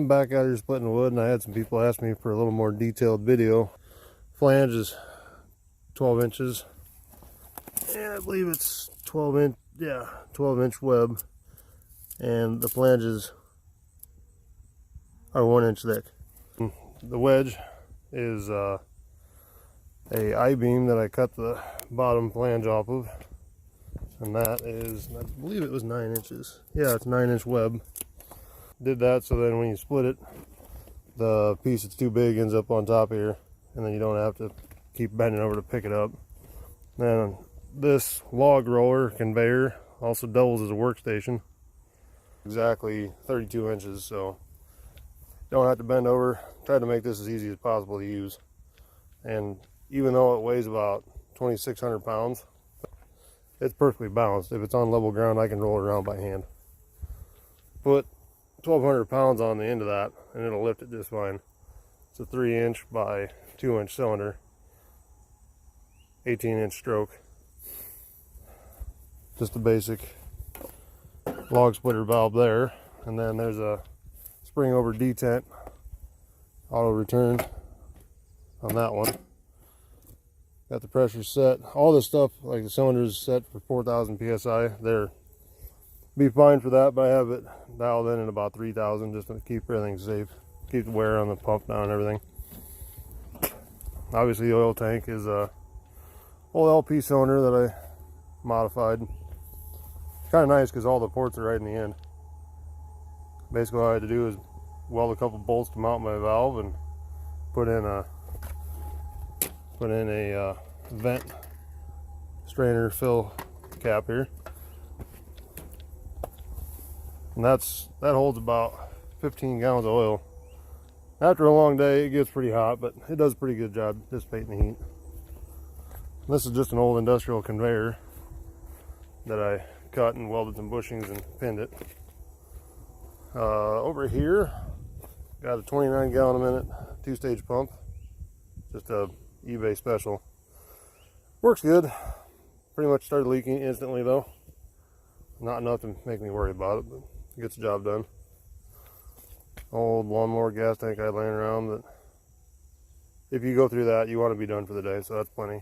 I'm back out here splitting wood, and I had some people ask me for a little more detailed video. Flange is 12 inches, and I believe it's 12-inch web, and the flanges are 1 inch thick. The wedge is a I-beam that I cut the bottom flange off of, and that is, I believe it was 9 inches. Yeah, it's 9-inch web. Did that so then when you split it, the piece that's too big ends up on top here, and then you don't have to keep bending over to pick it up. Then this log roller conveyor also doubles as a workstation. Exactly 32 inches, so don't have to bend over. Tried to make this as easy as possible to use. And even though it weighs about 2,600 pounds, it's perfectly balanced. If it's on level ground, I can roll it around by hand. Put 1,200 pounds on the end of that, and it'll lift it just fine. It's a 3-inch by 2-inch cylinder, 18-inch stroke. Just a basic log splitter valve there, and then there's a spring over detent auto return on that one. Got the pressure set. All this stuff, like the cylinders, set for 4,000 psi. They're be fine for that, but I have it dialed in at about 3,000 just to keep everything safe, keep the wear on the pump down and everything. Obviously, the oil tank is a old LP cylinder that I modified. Kind of nice because all the ports are right in the end. Basically, all I had to do is weld a couple bolts to mount my valve and put in a vent strainer fill cap here, and that holds about 15 gallons of oil. After a long day, it gets pretty hot, but it does a pretty good job dissipating the heat. This is just an old industrial conveyor that I cut and welded some bushings and pinned it. Over here, got a 29 gallon a minute 2-stage pump, just a eBay special. Works good. Pretty much started leaking instantly though. Not enough to make me worry about it, but it gets the job done. Old lawnmower gas tank I had laying around that if you go through that, you want to be done for the day, so that's plenty.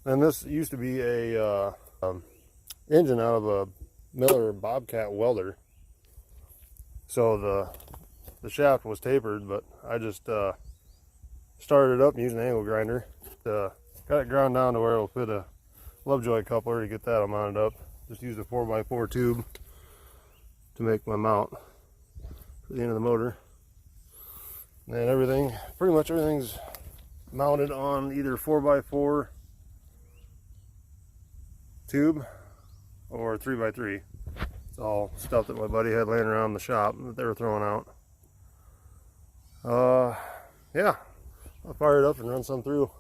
And this used to be a engine out of a Miller Bobcat welder. So the shaft was tapered, but I just started it up using an angle grinder. Got it ground down to where it'll fit a Lovejoy coupler to get that mounted up. Just used a 4x4 tube to make my mount for the end of the motor. And pretty much everything's mounted on either 4x4 tube or 3x3. It's all stuff that my buddy had laying around the shop that they were throwing out. Yeah, I'll fire it up and run some through.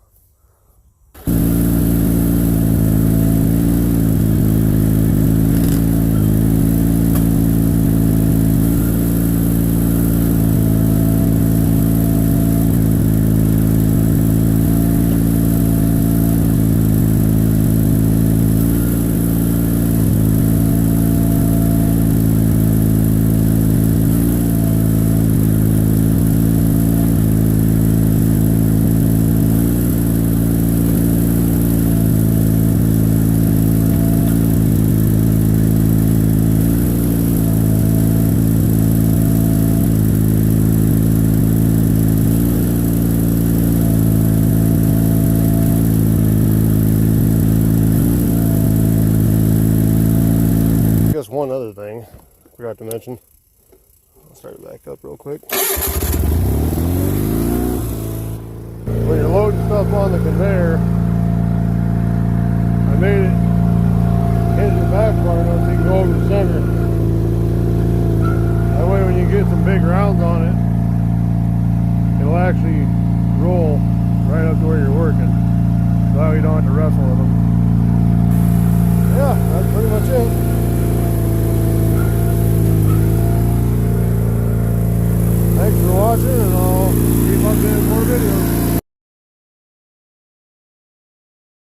One other thing I forgot to mention. I'll start it back up real quick. When you're loading stuff on the conveyor, I made it hinge the back far enough so you can go over the center. That way when you get some big rounds on it, it'll actually